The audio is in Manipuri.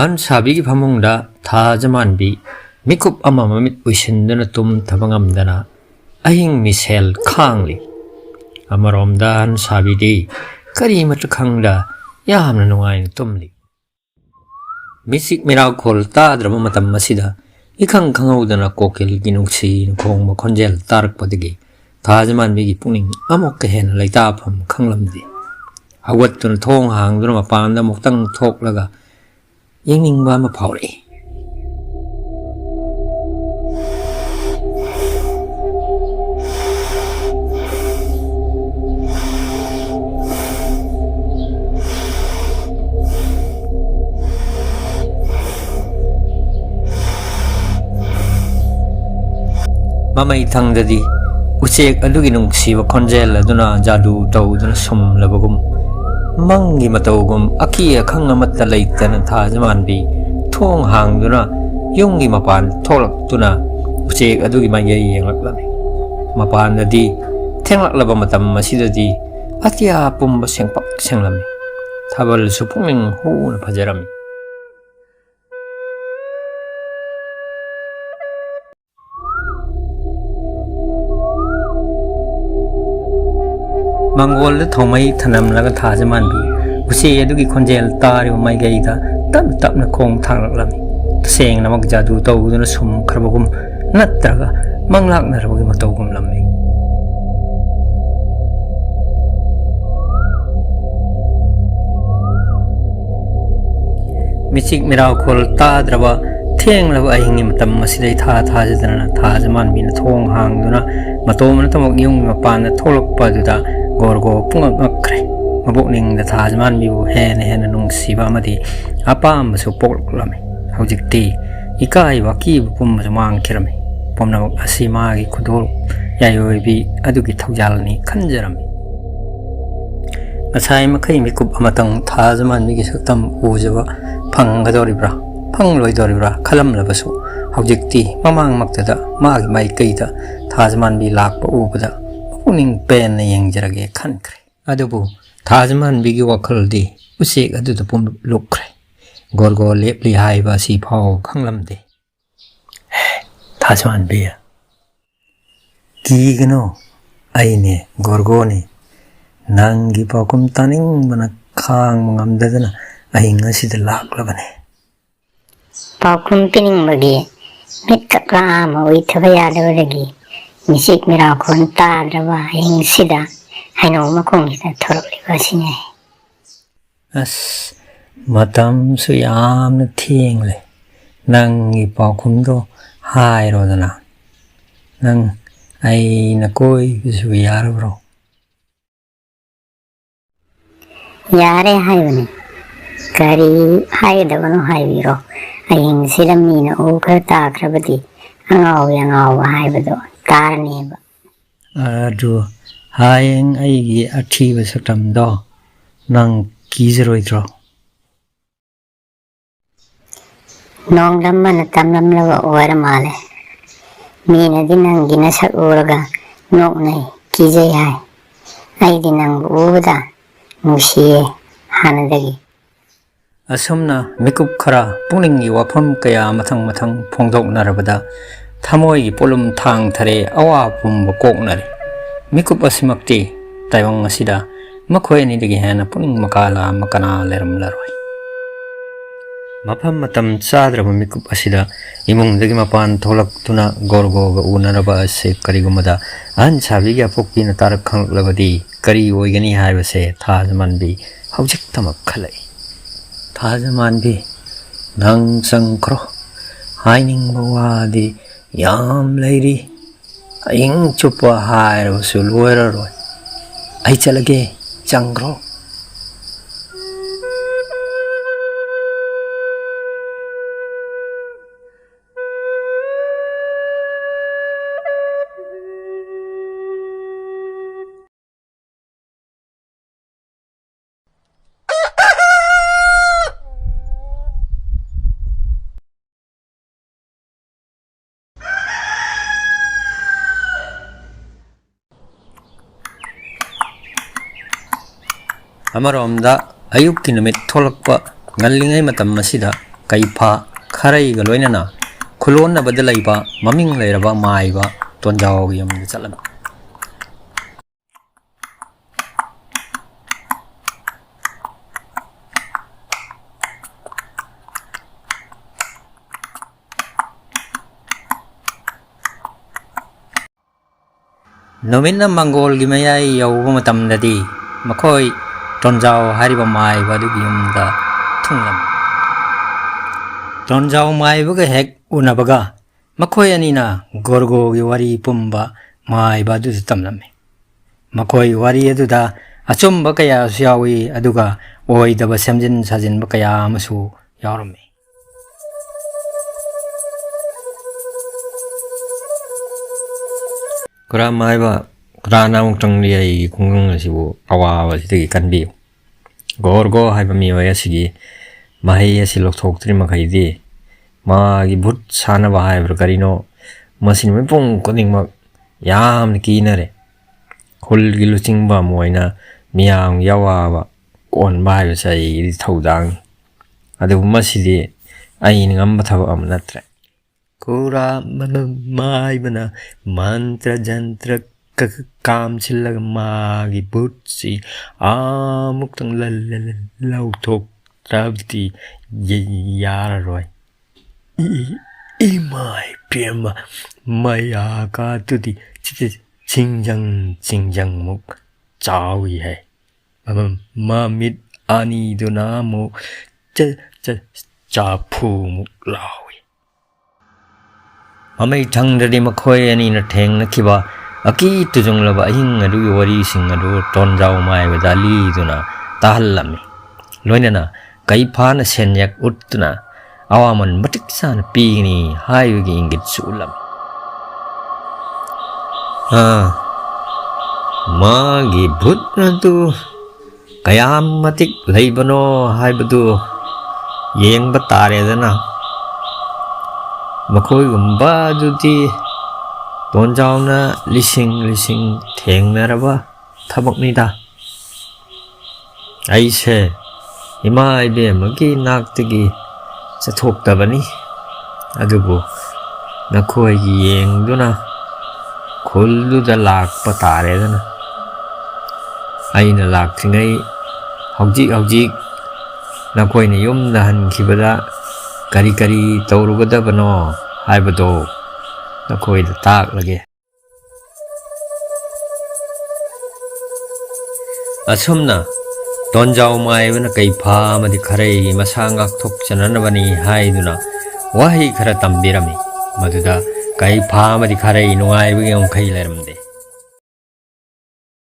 an sabi phamungda thajaman bi mikup ama mamit uisindana tum thabangamdana ahing misel khangli amaromda an sabi di kari mat khangda yamna nungai tumli misik mirau khol ta drama matam masida ikhang khangaudana kokil ginungsi khong ma khonjel tarak padigi thajaman bi gi puning amok ka hen laita pham khanglamdi hawatun thong hangduna mapanda muktang thoklagaยังนิ่งว่ามาเผาเลยมาไม่ทังเดีอุเชกอดุกินุงสีวคอนเจลและดุนาจาดูเตาดุนสมและบกุมมังกิมาตกุมอาคีขังมัตตะเลยแต่นันทาจมันบีท่วงหางดุนะยงกิมาปานทอลักตุนะอุเชกอดุกิมาเยี่ยงลักละมาปานดีเท่งลักละบมาตำมาสิดีอาทิยาปุ่มบเสียงปักเสียงละมีทับลสุพุมิงหูนพจารามีมังกรและทอมไม่ถนำแล้วก็ท่าจะมันบีอุเสียดูกี่คนเจลตาหรือไม่ไกลตาตับนักคงทางหลักลำเสียงน้ำมันจะดูตัวดูนสมคราบกุมนัดตระกมังลักนรบกิมาตัวกุมลำมีมิจิกมิราโคลตาดระบะเที่ยงแล้วไอ้หิงมันทำมาสิได้ท่าจะนั่นท่าจะมันบีนทองหางดูนะมาตัวมันต้องมกยุ่งมาปานทอลกปาดูดากอร์โกปุ่งอักใครมาบุกนิ่งแต่ท่าจะมันบิวเฮนนุ่งสีบามาดีอาป้ามาสุปกละไหมเขาจิกตีอีกายว่ากีบุมมาจะมังคิดละไหมผมนำอาศิมากิคุดอลยายโอยบีอดุกิทุกอย่างนี้ขันจระไหมอาศัยมาใครมีกุบอามาตั้งท่าจะมันมีกิจกรรมอูจะว่าพังกระโดดบราพังลอยดอริบราขลัมละบสุเขาจิกตีมามังมักจะมากิไม่กี่ตาท่าจะมันบีลากปะอูปะผู้นิ่งเป็นในยังจะระเกขันใครอดูบุท่าจะมันบีกิวัคลดีอุเสกอดูตะปุ่มลุกใครกอร์โกเล็บลีไฮบาสีพาวขังลำดีท่าจะมันบีกีกันโนไอเนี่ยกอร์โกเนี่ยนางกีพาวคุมตานิ่งมันข้างมังอัมเดนะไอเงาสิเดลักละบันเนี่ยพาวคุมปินิ่งบกีมิตรกลามวิทยาเลวกีมิสิกมิราคนตาดว่าเองสิดาให้น้องมาคงจะทรมานว่าสิไงมาทำสุยามนึกเที่ยงเลยนั่งอีปอกคุมโตหายรอดนะนั่งไอ้นักคุยสุยาร์บรยาเร่ให้วันนี้การีให้ดาวน์ให้วิโรไอ้เองสิลามีนะโอ้ก็ตาครบดีอังเอายังเอาให้บดการนี้บ่ดูหายเองไอ้กี่อาชีพสักทำดอนั่งกีจรอยตรอน้องลำมันตำลำละว่าอวรมาเลยมีนะดินังกินสักโอรกานกในกีใจให้ไอ้ดินังบูบดามุชีฮันดกีอาสมนะมิกุบคราปุ่งนิ่งอยู่ว่าพัมกายามาทั้งพงดกนารบดาทำไว้ปลุมทางทะเลอาวาปุ่มบกกนารมิกุบอาศิมักตีไต้หวันสิดามักคุยนี่ดีแฮนะปุ่งนิ่งมกาลามกนาเลรมลารวยมาพัมมาตั้มซาดระบมิกุบอาศิดาอิมุงดีมาปานทอลักตุนะกอร์โกกอูนารบอาศัยคริกุมดาอันชาวิกาพกปีนตาร์ขังลบดีคริโอยกนี่หายไปเสท่าจมันบีเขาจิกทำมักขลัยท่าจะมันบีนังสังครหายนิ่งบัวดียามเลยดีอิงจุปะหายรู้สึกรวยรวยไอจะละเกจังคร ꯑꯃꯔꯣꯝꯗ ꯑꯌꯨꯛꯀꯤ ꯅꯨꯃꯤꯠ ꯊꯣꯛꯂꯛꯄ ꯉꯜꯂꯤꯉꯩ ꯃꯇꯝ ꯑꯁꯤꯗ ꯀꯩꯐꯥ ꯈꯔꯩꯒ ꯂꯣꯏꯅꯅ ꯈꯨꯂꯣꯟꯅꯕꯗ ꯂꯩꯕ ꯃꯃꯤꯡ ꯂꯩꯔꯕ ꯃꯥꯏꯕ ꯇꯣꯟꯖꯥꯎꯒꯤ ꯌꯨꯝꯗ ꯆꯠꯂꯝꯃꯤ. ꯅꯨꯃꯤꯠꯅ ꯃꯪꯒꯣꯜꯒꯤ ꯃꯌꯥꯏ ꯌꯧꯕ ꯃꯇꯝꯗꯗꯤ ꯃꯈꯣꯏ ꯇꯣꯟꯖꯥꯎ ꯍꯥꯏꯔꯤꯕ ꯃꯥꯏꯕ ꯑꯗꯨꯒꯤ ꯌꯨꯝꯗ ꯊꯨꯡꯂꯝꯃꯤ. ꯇꯣꯟꯖꯥꯎ ꯃꯥꯏꯕꯒ ꯍꯦꯛ ꯎꯅꯕꯒ ꯃꯈꯣꯏ ꯑꯅꯤꯅ ꯒꯣꯔꯒꯣꯒꯤ ꯋꯥꯔꯤ ꯄꯨꯝꯕ ꯃꯥꯏꯕ ꯑꯗꯨꯗ ꯇꯝꯂꯝꯃꯤ. ꯃꯈꯣꯏ ꯋꯥꯔꯤ ꯑꯗꯨꯗ ꯑꯆꯨꯝꯕ ꯀꯌꯥꯁꯨ ꯌꯥꯎꯏ ꯑꯗꯨꯒ ꯑꯣꯏꯗꯕ ꯁꯦꯝꯖꯤꯟ ꯁꯥꯖꯤꯟꯕ ꯀꯌꯥ ꯑꯃꯁꯨ ꯌꯥꯎꯔꯝꯃꯤ. ꯈꯨꯔꯥꯝ ꯍꯥꯏꯕ ꯈꯨꯔꯥꯅ ꯑꯃꯨꯛꯇꯪꯗꯤ ꯑꯩꯒꯤ ꯈꯨꯡꯒꯪ ꯑꯁꯤꯕꯨ ꯑꯋꯥꯕ ꯑꯁꯤꯗꯒꯤ ꯀꯟꯕꯤꯌꯨ. ꯒꯣꯔꯒꯣ ꯍꯥꯏꯕ ꯃꯤꯑꯣꯏ ꯑꯁꯤꯒꯤ ꯃꯍꯩ ꯑꯁꯤ ꯂꯧꯊꯣꯛꯇ꯭ꯔꯤ ꯃꯈꯩꯗꯤ ꯃꯥꯒꯤ ꯚꯨꯠ ꯁꯥꯟꯅꯕ ꯍꯥꯏꯕ꯭ꯔꯥ ꯀꯔꯤꯅꯣ ꯃꯁꯤꯅ ꯃꯤꯄꯨꯝ ꯈꯨꯗꯤꯡꯃꯛ ꯌꯥꯝꯅ ꯀꯤꯅꯔꯦ. ꯈꯨꯜꯒꯤ ꯂꯨꯆꯤꯡꯕ ꯑꯃ ꯑꯣꯏꯅ ꯃꯤꯌꯥꯝꯒꯤ ꯑꯋꯥꯕ ꯀꯣꯟꯕ ꯍꯥꯏꯕꯁꯤ ꯑꯩꯒꯤꯗꯤ ꯊꯧꯗꯥꯡꯅꯤ. ꯑꯗꯨꯕꯨ ꯃꯁꯤꯗꯤ ꯑꯩꯅ ꯉꯝꯕ ꯊꯕꯛ ꯑꯃ ꯅꯠꯇ꯭ꯔꯦ. ꯈꯨꯔꯥꯝ ꯃꯥꯏꯕꯅ ꯃꯟꯇ꯭ꯔ ꯖꯟꯇ꯭ꯔ ꯀꯥꯝꯁꯤꯜꯂꯒ ꯃꯥꯒꯤ ꯚꯨꯠꯁꯤ ꯑꯃꯨꯛꯇꯪ ꯂꯧꯊꯣꯛꯇ꯭ꯔꯕꯗꯤ ꯌꯥꯔꯔꯣꯏ. 이마에 뱀마 마야가뚜디 칭장묵 짜위해 마밋 아니도나무 짜푸묵 라위 ꯃꯃꯩ ꯊꯪꯗ꯭ꯔꯗꯤ ꯃꯈꯣꯏ ꯑꯅꯤꯅ ꯊꯦꯡꯅꯈꯤꯕ ꯑꯀꯤ ꯇꯨꯖꯨꯡꯂꯕ ꯑꯍꯤꯡ ꯑꯗꯨꯒꯤ ꯋꯥꯔꯤꯁꯤꯡ ꯑꯗꯨ ꯇꯣꯟꯖꯥꯎ ꯃꯥꯏꯕꯗ ꯂꯤꯗꯨꯅ ꯇꯥꯍꯜꯂꯝꯃꯤ. ꯂꯣꯏꯅꯅ ꯀꯩꯐꯥꯅ ꯁꯦꯟꯌꯦꯛ ꯎꯠꯇꯨꯅ ꯑꯋꯥꯃꯟ ꯃꯇꯤꯛ ꯆꯥꯅ ꯄꯤꯒꯅꯤ ꯍꯥꯏꯕꯒꯤ ꯏꯪꯒꯤꯠꯁꯨ ꯎꯠꯂꯝꯃꯤ. ꯃꯥꯒꯤ ꯚꯨꯠ ꯑꯗꯨ ꯀꯌꯥꯝ ꯃꯇꯤꯛ ꯂꯩꯕꯅꯣ ꯍꯥꯏꯕꯗꯨ ꯌꯦꯡꯕ ꯇꯥꯔꯦꯗꯅ. ꯃꯈꯣꯏꯒꯨꯝꯕ ꯑꯗꯨꯗꯤ ꯇꯣꯟꯖꯥꯎꯅ ꯂꯤꯁꯤꯡ ꯊꯦꯡꯅꯔꯕ ꯊꯕꯛꯅꯤꯗ. ꯑꯩꯁꯦ ꯏꯃꯥ ꯏꯕꯦꯝꯃꯒꯤ ꯅꯥꯛꯇꯒꯤ ꯆꯠꯊꯣꯛꯇꯕꯅꯤ. ꯑꯗꯨꯕꯨ ꯅꯈꯣꯏꯒꯤ ꯌꯦꯡꯗꯨꯅ ꯈꯨꯜꯗꯨꯗ ꯂꯥꯛꯄ ꯇꯥꯔꯦꯗꯅ. ꯑꯩꯅ ꯂꯥꯛꯇ꯭ꯔꯤꯉꯩ ꯍꯧꯖꯤꯛ ꯅꯈꯣꯏꯅ ꯌꯨꯝꯗ ꯍꯟꯈꯤꯕꯗ ꯀꯔꯤ ꯇꯧꯔꯨꯒꯗꯕꯅꯣ ꯍꯥꯏꯕꯗꯣ ꯅꯈꯣꯏꯗ ꯇꯥꯛꯂꯒꯦ. ꯑꯁꯨꯝꯅ ꯇꯣꯟꯖꯥꯎ ꯃꯥꯏꯕꯅ ꯀꯩꯐꯥ ꯑꯃꯗꯤ ꯈꯔꯩꯒꯤ ꯃꯁꯥ ꯉꯥꯛꯊꯣꯛꯆꯅꯅꯕꯅꯤ ꯍꯥꯏꯗꯨꯅ ꯋꯥꯍꯩ ꯈꯔ ꯇꯝꯕꯤꯔꯝꯃꯤ. ꯃꯗꯨꯗ ꯀꯩꯐꯥ ꯑꯃꯗꯤ ꯈꯔꯩ ꯅꯨꯡꯉꯥꯏꯕꯒꯤ ꯉꯝꯈꯩ ꯂꯩꯔꯝꯗꯦ.